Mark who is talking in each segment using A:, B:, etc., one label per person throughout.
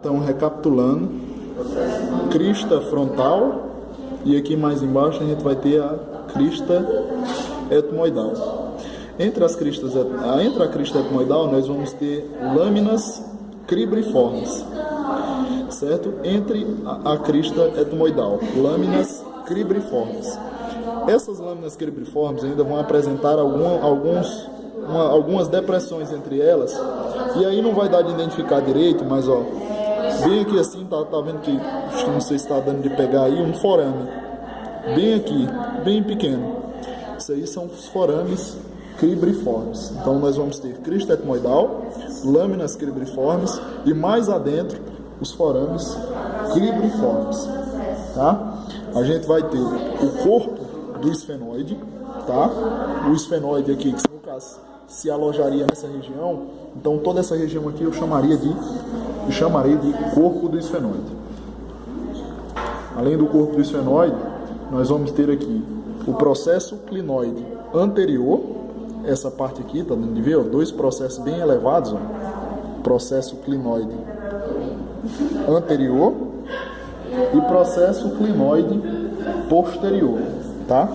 A: Então, recapitulando, crista frontal e aqui mais embaixo a gente vai ter a crista etmoidal. Entre a crista etmoidal nós vamos ter lâminas cribriformes, certo? Entre a crista etmoidal, lâminas cribriformes. Essas lâminas cribriformes ainda vão apresentar algumas depressões entre elas, e aí não vai dar de identificar direito, mas ó, bem aqui assim, tá vendo que, não sei se está dando de pegar aí, um forame, bem aqui, bem pequeno. Isso aí são os forames cribriformes. Então nós vamos ter crista etmoidal, lâminas cribriformes e mais adentro os forames cribriformes, tá? A gente vai ter o corpo do esfenoide, tá? O esfenoide aqui, que no caso se alojaria nessa região, então toda essa região aqui eu chamarei de corpo do esfenoide. Além do corpo do esfenoide, nós vamos ter aqui o processo clinoide anterior, essa parte aqui, tá dando de ver, ó, dois processos bem elevados, ó. Processo clinoide anterior e processo clinoide posterior, tá?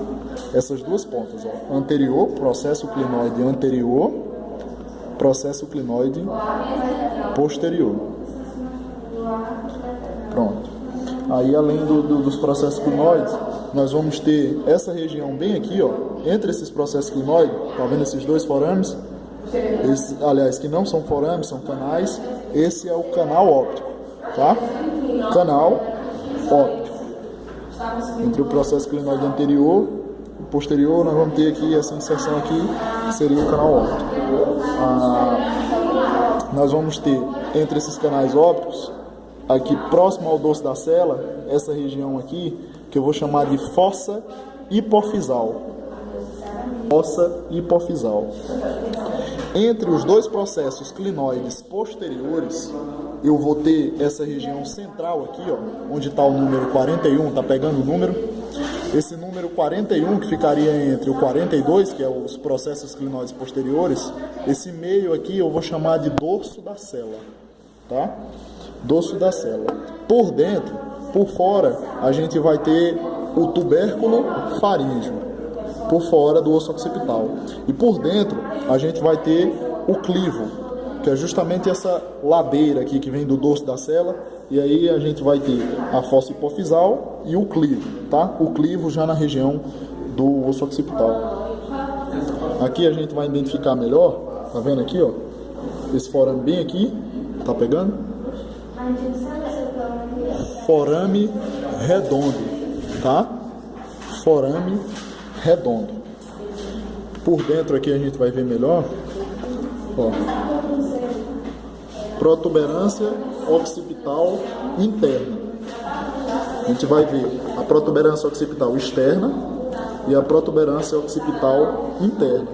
A: Essas duas pontas, ó, anterior, processo clinoide anterior, processo clinoide posterior. Pronto. Aí, além dos processos clinoides, nós vamos ter essa região bem aqui, ó, entre esses processos clinoides, tá vendo esses dois forames? Aliás, que não são forames, são canais. Esse é o canal óptico, tá? Canal óptico. Entre o processo clinoide anterior e posterior, nós vamos ter aqui essa inserção aqui, que seria o canal óptico. Nós vamos ter entre esses canais ópticos, aqui próximo ao dorso da cela, essa região aqui, que eu vou chamar de fossa hipofisal. Fossa hipofisal. Entre os dois processos clinoides posteriores, eu vou ter essa região central aqui, ó, onde está o número 41, tá pegando o número? Esse número 41, que ficaria entre o 42, que é os processos clinoides posteriores, esse meio aqui eu vou chamar de dorso da cela, tá? Dorso da cela. Por dentro, por fora, a gente vai ter o tubérculo faríngeo, por fora do osso occipital. E por dentro, a gente vai ter o clivo, que é justamente essa ladeira aqui que vem do dorso da cela. E aí a gente vai ter a fossa hipofisal e o clivo, tá? O clivo já na região do osso occipital. Aqui a gente vai identificar melhor, tá vendo aqui, ó? Esse forame bem aqui, tá pegando? Forame redondo, tá? Forame redondo. Por dentro aqui a gente vai ver melhor, ó, protuberância occipital interna. A gente vai ver a protuberância occipital externa e a protuberância occipital interna.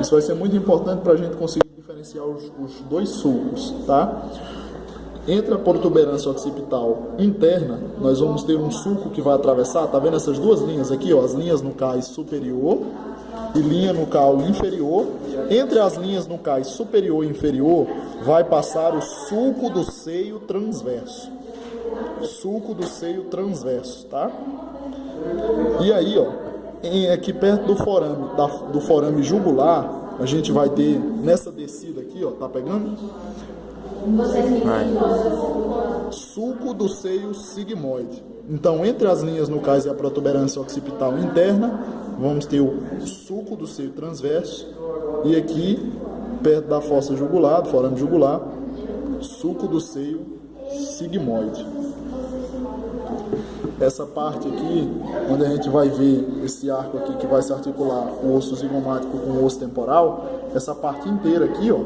A: Isso vai ser muito importante para a gente conseguir diferenciar os dois sulcos, tá? Entre a protuberância occipital interna, nós vamos ter um sulco que vai atravessar, tá vendo essas duas linhas aqui, ó, as linhas no cais superior e linha no cal inferior. Entre as linhas no cais superior e inferior, vai passar o sulco do seio transverso. Sulco do seio transverso, tá? E aí, ó, aqui perto do forame jugular, a gente vai ter nessa descida aqui, ó, tá pegando? Sulco do seio sigmoide. Então, entre as linhas nucais e a protuberância occipital interna, vamos ter o sulco do seio transverso. E aqui, perto da fossa jugular, do forame jugular, sulco do seio sigmoide. Essa parte aqui, onde a gente vai ver esse arco aqui que vai se articular o osso zigomático com o osso temporal, essa parte inteira aqui, ó,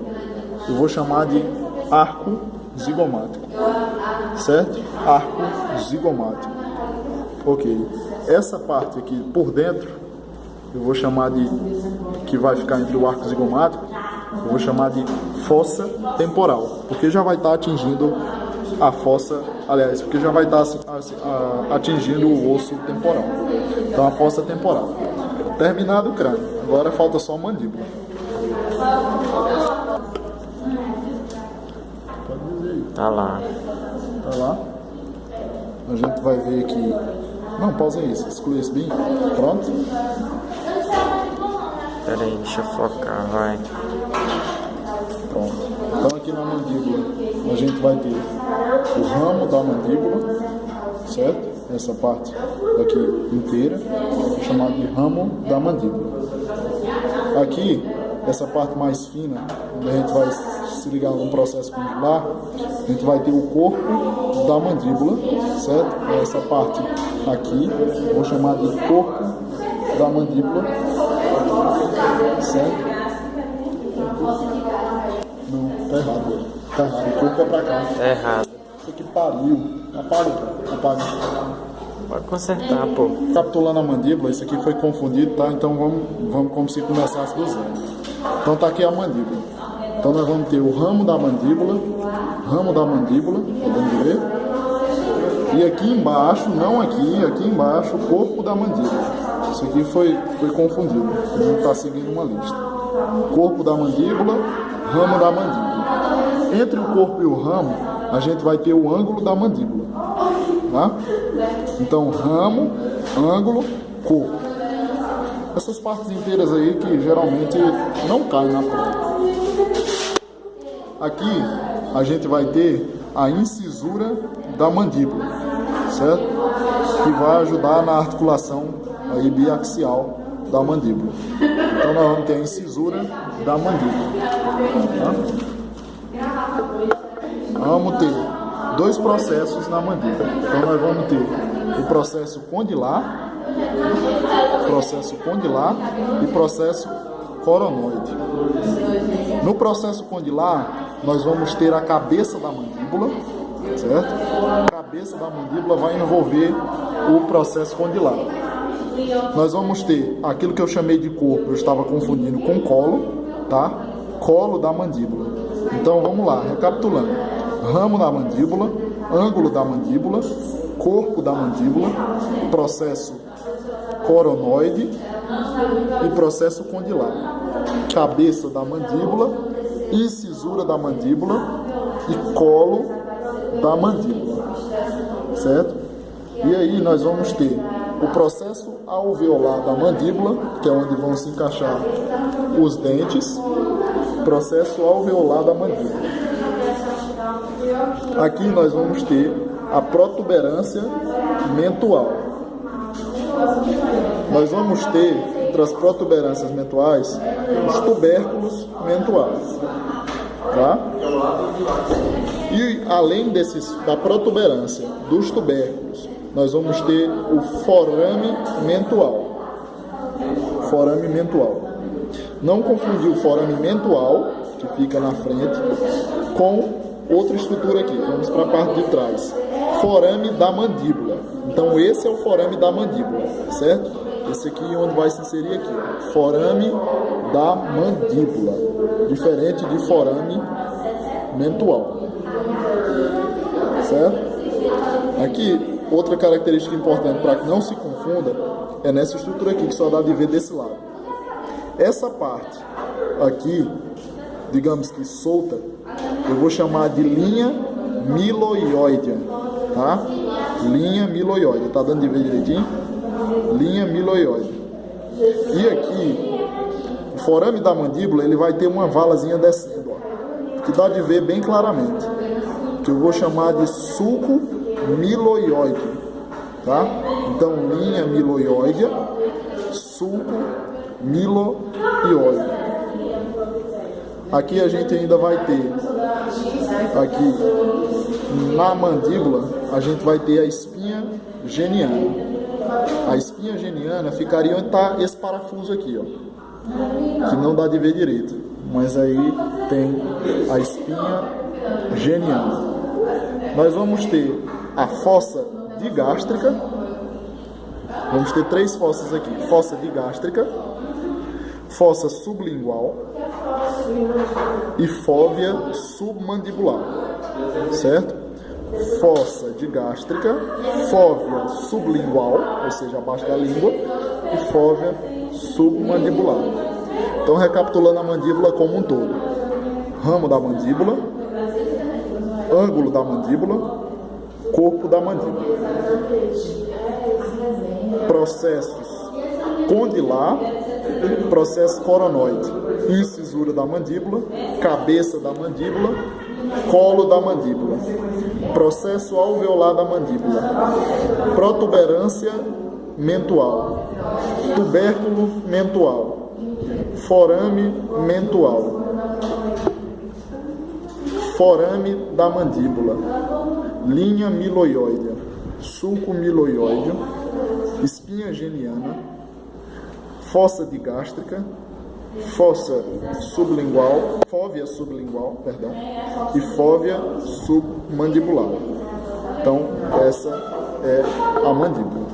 A: eu vou chamar de arco zigomático, certo? Arco zigomático. Ok. Essa parte aqui por dentro, eu vou chamar de, que vai ficar entre o arco zigomático, eu vou chamar de fossa temporal, porque já vai estar atingindo a fossa, aliás, porque já vai estar atingindo o osso temporal. Então a fossa temporal. Terminado o crânio. Agora falta só a mandíbula.
B: Tá lá.
A: Tá lá. A gente vai ver aqui. Não, pausa isso. Exclui esse bem. Pronto.
B: Pera aí, deixa eu focar, vai.
A: Pronto. Então aqui na mandíbula a gente vai ter o ramo da mandíbula, certo? Essa parte aqui inteira é chamada de ramo da mandíbula. Aqui, essa parte mais fina, onde a gente vai se ligar num processo condilar, a gente vai ter o corpo da mandíbula, certo? Essa parte aqui, vou chamar de corpo da mandíbula, certo? Não, tá errado. Tá errado, o corpo é pra cá.
B: Tá errado.
A: Isso aqui pariu. Apaga.
B: Pode consertar, pô.
A: Capitulando a mandíbula, isso aqui foi confundido, tá? Então vamos como se começasse do zero. Então tá aqui a mandíbula. Então nós vamos ter o ramo da mandíbula, podemos ver. E aqui embaixo, não aqui embaixo, o corpo da mandíbula. Isso aqui foi confundido, não está seguindo uma lista. Corpo da mandíbula, ramo da mandíbula. Entre o corpo e o ramo, a gente vai ter o ângulo da mandíbula. Tá? Então, ramo, ângulo, corpo. Essas partes inteiras aí que geralmente não caem na prova. Aqui a gente vai ter a incisura da mandíbula, certo? Que vai ajudar na articulação aí biaxial da mandíbula. Então nós vamos ter a incisura da mandíbula. Tá? Vamos ter dois processos na mandíbula. Então nós vamos ter o processo condilar e processo coronoide. No processo condilar, nós vamos ter a cabeça da mandíbula, certo? A cabeça da mandíbula vai envolver o processo condilar. Nós vamos ter aquilo que eu chamei de corpo, eu estava confundindo com colo, tá? Colo da mandíbula. Então vamos lá, recapitulando. Ramo da mandíbula, ângulo da mandíbula, corpo da mandíbula, processo coronoide e processo condilar. Cabeça da mandíbula, incisura da mandíbula e colo da mandíbula, certo? E aí nós vamos ter o processo alveolar da mandíbula, que é onde vão se encaixar os dentes, processo alveolar da mandíbula. Aqui nós vamos ter a protuberância mentual. Nós vamos ter, entre as protuberâncias mentuais, os tubérculos mentuais. Tá? E além da protuberância dos tubérculos, nós vamos ter o forame mentual. Forame mentual. Não confundir o forame mentual, que fica na frente, com outra estrutura aqui. Vamos para a parte de trás. Forame da mandíbula. Então esse é o forame da mandíbula, certo? Esse aqui é onde vai se inserir aqui. Forame da mandíbula. Diferente de forame mentual. Certo? Aqui, outra característica importante para que não se confunda é nessa estrutura aqui, que só dá de ver desse lado. Essa parte aqui, digamos que solta, eu vou chamar de linha miloioide, tá? Linha miloioide, tá dando de ver direitinho? Linha miloioide. E aqui, o forame da mandíbula, ele vai ter uma valazinha descendo, ó, que dá de ver bem claramente, que eu vou chamar de sulco miloioide, tá? Então, linha miloioide, sulco miloioide. Aqui a gente ainda vai ter, aqui na mandíbula, a gente vai ter a espinha geniana. A espinha geniana ficaria onde está esse parafuso aqui, ó, que não dá de ver direito, mas aí tem a espinha geniana. Nós vamos ter a fossa digástrica. Vamos ter três fossas aqui: fossa digástrica, fossa sublingual e fóvea submandibular, certo? Fossa digástrica, fóvea sublingual, ou seja, abaixo da língua, e fóvea submandibular. Então, recapitulando a mandíbula como um todo: ramo da mandíbula, ângulo da mandíbula, corpo da mandíbula. Processos condilar, processo coronoide, incisura da mandíbula, cabeça da mandíbula, colo da mandíbula, processo alveolar da mandíbula, protuberância mentual, tubérculo mentual, forame mentual, forame da mandíbula, linha miloióidea, sulco miloióideo, espinha geniana, fossa digástrica, fossa sublingual, fóvea sublingual, perdão, e fóvea submandibular. Então, essa é a mandíbula.